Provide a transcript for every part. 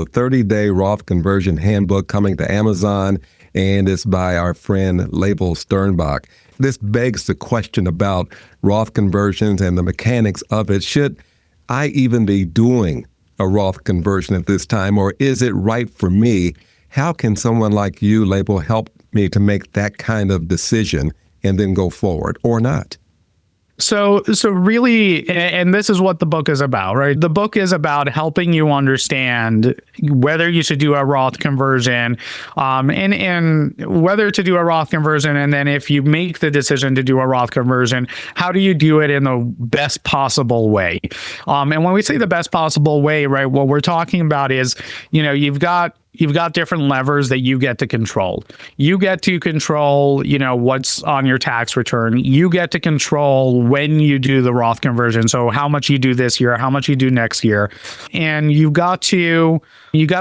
The 30-Day Roth Conversion Handbook, coming to Amazon, and it's by our friend Label Sternbach. This begs the question about Roth conversions and the mechanics of it. Should I even be doing a Roth conversion at this time, or is it right for me? How can someone like you, Label, help me to make that kind of decision and then go forward, or not? So really, and this is what the book is about, right? The book is about helping you understand whether you should do a Roth conversion, and whether to do a Roth conversion. And then if you make the decision to do a Roth conversion, how do you do it in the best possible way? And when we say the best possible way, right, what we're talking about is, you've got different levers that you get to control. You get to control, what's on your tax return. You get to control when you do the Roth conversion. So how much you do this year, how much you do next year. And you got to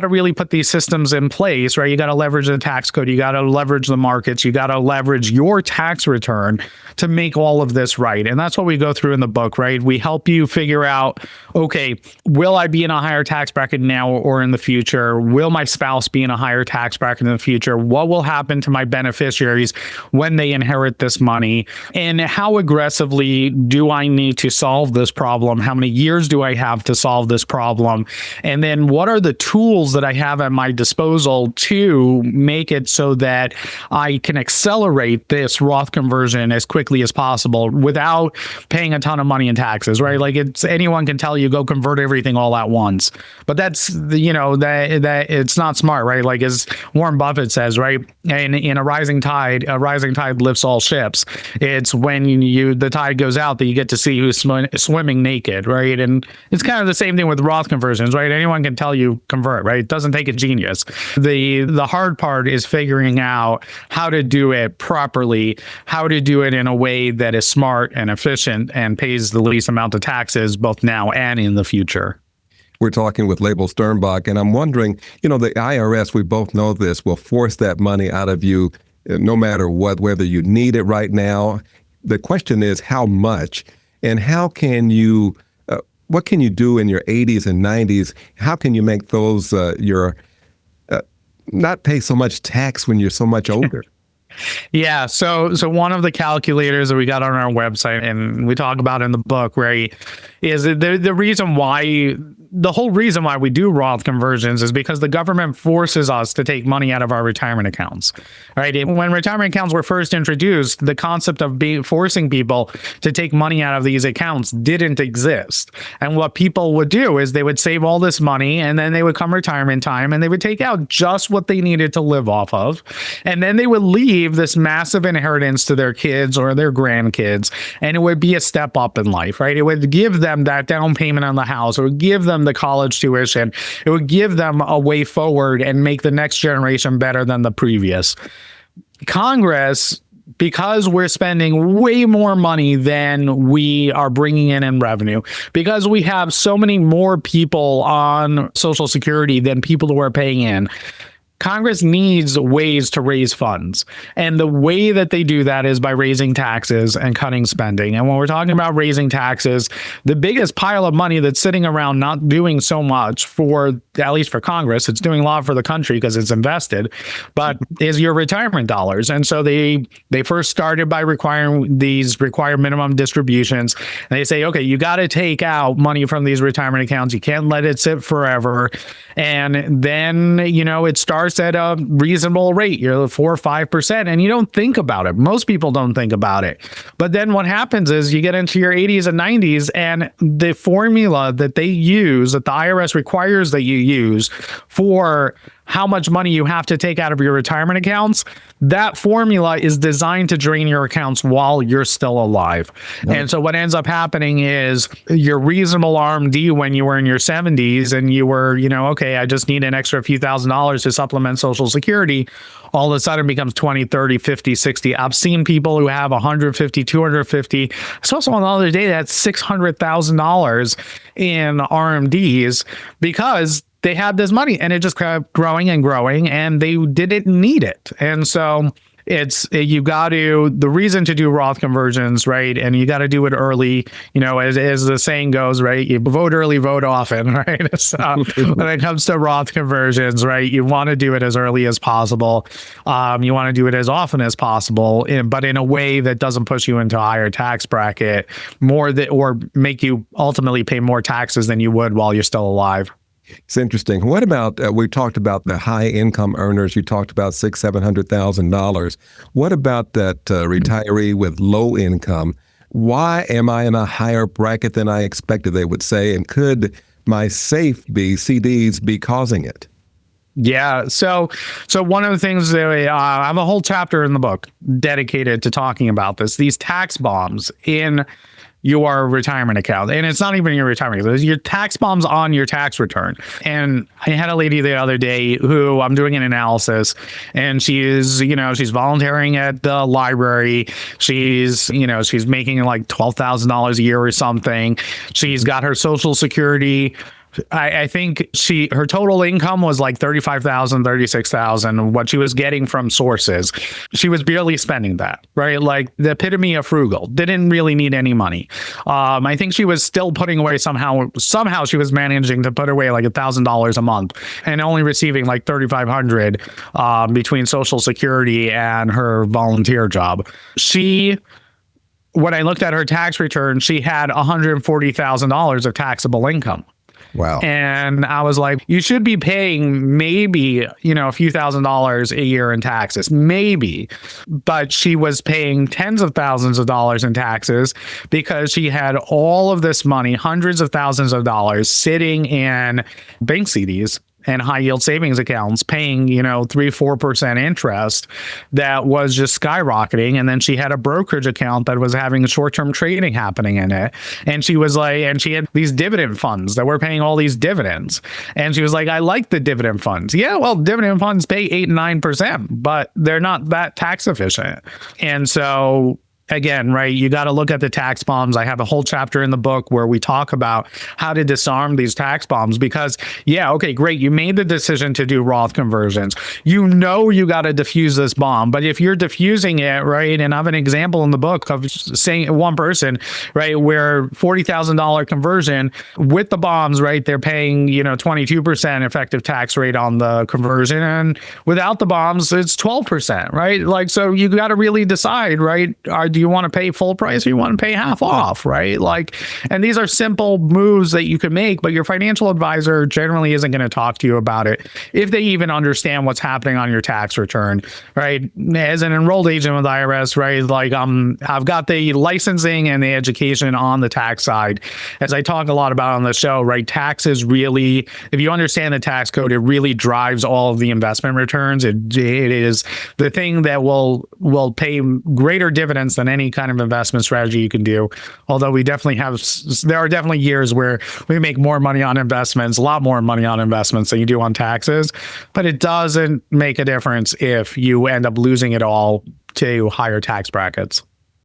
really put these systems in place, right? You got to leverage the tax code. You got to leverage the markets. You got to leverage your tax return to make all of this right. And that's what we go through in the book, right? We help you figure out, okay, will I be in a higher tax bracket now or in the future? Will my spouse be in a higher tax bracket in the future? What will happen to my beneficiaries when they inherit this money? And how aggressively do I need to solve this problem? How many years do I have to solve this problem? And then what are the tools that I have at my disposal to make it so that I can accelerate this Roth conversion as quickly as possible without paying a ton of money in taxes, right? Like, anyone can tell you go convert everything all at once, but that's that it's not smart, right? Like, as Warren Buffett says, right? In a rising tide lifts all ships. It's when the tide goes out that you get to see who's swimming naked, right? And it's kind of the same thing with Roth conversions, right? Anyone can tell you convert, right? It doesn't take a genius. The hard part is figuring out how to do it properly, how to do it in a way that is smart and efficient and pays the least amount of taxes both now and in the future. We're talking with Label Sternbach, and I'm wondering, the IRS, we both know this, will force that money out of you no matter what, whether you need it right now. The question is how much, and how can you, what can you do in your 80s and 90s? How can you make those, not pay so much tax when you're so much older? Yeah. So one of the calculators that we got on our website and we talk about in the book, right, is the whole reason why we do Roth conversions is because the government forces us to take money out of our retirement accounts, right? When retirement accounts were first introduced, the concept of forcing people to take money out of these accounts didn't exist. And what people would do is they would save all this money, and then they would come retirement time and they would take out just what they needed to live off of. And then they would leave this massive inheritance to their kids or their grandkids. And it would be a step up in life, right? It would give them that down payment on the house. It would give them the college tuition. It would give them a way forward and make the next generation better than the previous. Congress, because we're spending way more money than we are bringing in revenue, because we have so many more people on Social Security than people who are paying in, Congress needs ways to raise funds. And the way that they do that is by raising taxes and cutting spending. And when we're talking about raising taxes, the biggest pile of money that's sitting around not doing so much at least for Congress, it's doing a lot for the country because it's invested, but is your retirement dollars. And so they first started by requiring minimum distributions. And they say, okay, you got to take out money from these retirement accounts. You can't let it sit forever. And then, it starts at a reasonable rate. You're 4 or 5%, and you don't think about it. Most people don't think about it. But then what happens is you get into your 80s and 90s, and the formula that they use, that the IRS requires that you use for how much money you have to take out of your retirement accounts, that formula is designed to drain your accounts while you're still alive. Yep. And so what ends up happening is your reasonable RMD when you were in your 70s and you were, okay, I just need an extra few $1,000s to supplement Social Security, all of a sudden becomes 20, 30, 50, 60. I've seen people who have 150, 250. I saw someone the other day that's $600,000 in RMDs because they had this money and it just kept growing and growing and they didn't need it. And so you got to, the reason to do Roth conversions, right? And you got to do it early, as the saying goes, right? You vote early, vote often, right? So when it comes to Roth conversions, right, you want to do it as early as possible. You want to do it as often as possible, but in a way that doesn't push you into a higher tax bracket, or make you ultimately pay more taxes than you would while you're still alive. It's interesting. What about, we talked about the high income earners. You talked about $600,000-$700,000. What about that retiree with low income? Why am I in a higher bracket than I expected, they would say? And could my safe CDs be causing it? Yeah. So one of the things that I have a whole chapter in the book dedicated to talking about this, these tax bombs in your retirement account. And it's not even your retirement account. It's your tax bombs on your tax return. And I had a lady the other day who I'm doing an analysis, and she's volunteering at the library. She's making like $12,000 a year or something. She's got her Social Security. I think her total income was like $35,000, $36,000, what she was getting from sources. She was barely spending that, right? Like the epitome of frugal, didn't really need any money. I think she was still putting away somehow she was managing to put away like $1,000 a month and only receiving like $3,500 between Social Security and her volunteer job. When I looked at her tax return, she had $140,000 of taxable income. Wow. And I was like, you should be paying maybe, a few $1,000s a year in taxes, maybe. But she was paying tens of thousands of dollars in taxes because she had all of this money, hundreds of thousands of dollars sitting in bank CDs and high yield savings accounts paying, 3-4% interest that was just skyrocketing. And then she had a brokerage account that was having short-term trading happening in it. And she had these dividend funds that were paying all these dividends. And she was like, I like the dividend funds. Yeah, well, dividend funds pay 8-9%, but they're not that tax efficient. And so again, right, you got to look at the tax bombs. I have a whole chapter in the book where we talk about how to disarm these tax bombs because, yeah, okay, great. You made the decision to do Roth conversions. You got to diffuse this bomb. But if you're diffusing it, right, and I have an example in the book of saying one person, right, where $40,000 conversion with the bombs, right, they're paying, 22% effective tax rate on the conversion. And without the bombs, it's 12%, right? Like, so you got to really decide, right? Do you want to pay full price or you want to pay half off, right? Like, and these are simple moves that you can make, but your financial advisor generally isn't going to talk to you about it if they even understand what's happening on your tax return, right? As an enrolled agent with IRS, right? Like, I've got the licensing and the education on the tax side. As I talk a lot about on the show, right? Tax is really, if you understand the tax code, it really drives all of the investment returns. It is the thing that will pay greater dividends than any kind of investment strategy you can do. Although there are definitely years where we make more money on investments, a lot more money on investments than you do on taxes, but it doesn't make a difference if you end up losing it all to higher tax brackets.